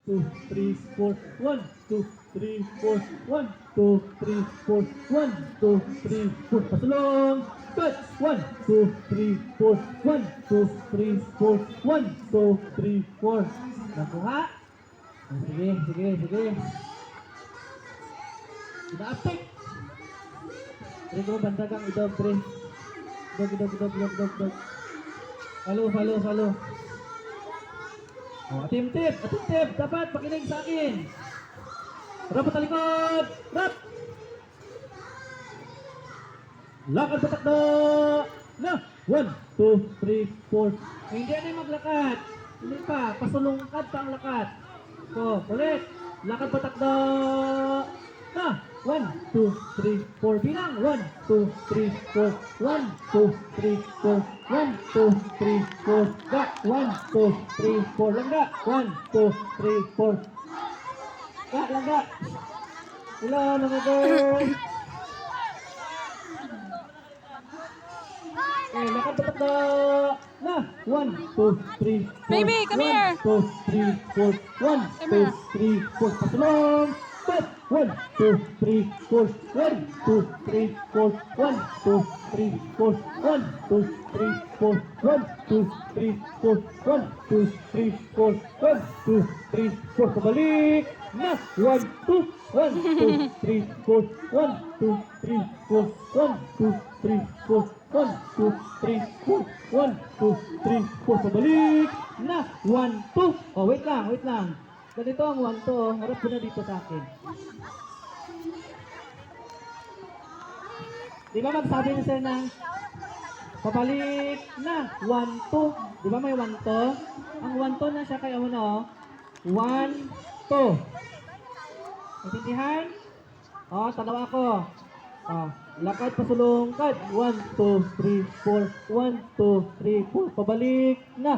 2, 3, 4, 1, 2, 3, 4, 1, 2, 3, 4, 1, 2, 3, 4. Pasulong. Cut. 1, 2, 3, 4, 1, 2, 3, 4, 1, 2, 3, 4. Nakuha. Sige, sige, sige. Ina-uptick. Pre, ko banda kang idog, pre. Idog. Follow. Oh, attentive. Dapat pakinig sa akin. Rap sa likod. Rap. Lakad sa takbo. Na. 1, 2, 3, 4. Hindi na yung maglakad. Hindi pa. Pasulungkad pa ang lakad. So, ulit. Lakad pa takbo. Na. 1, 2, 3, 4. Bilang. 1, 2, 3, 4. 1, 2, 3, 4. 1, 2, 3, 4. Ga. 1, 2, 3, 4. Langga. 1, 2, 3, 4. Ga, langga. Ilan, mga girl. Okay, lakad pa takbo. Na. 1, 2, 3, 4. Baby, come here. 1, 2, 3, 4. 1, 2, 3, 4. Pasulong. 1, 2, 3, 4. 1, 2, 3, 4. 1, 2, 3, 4. 1, 2, 3, 4. 1, 2, 3, 4. 1, 2, 3, 4. 1, 2, 3, 4. Pabalik. Na. 1, 2. 1, 2, 3, 4. 1, 2, 3, 4. 1, 2, 3, 4. 1, 2, 3, 4. 1, 2, 3, 4. Pabalik. Na. 1, 2. Oh, wait lang. Ganito ang 1 to, harap ko na dito sa akin. Di ba magsabi niya sir ng pabalik na 1, 2. Di ba may 1 to? Ang 1 to na siya kaya mo na 1, 2. Intindihan? O, tanaw ako. O, lakad pasulungkad. 1, 2, 3, 4. 1, 2, 3, 4. Pabalik na.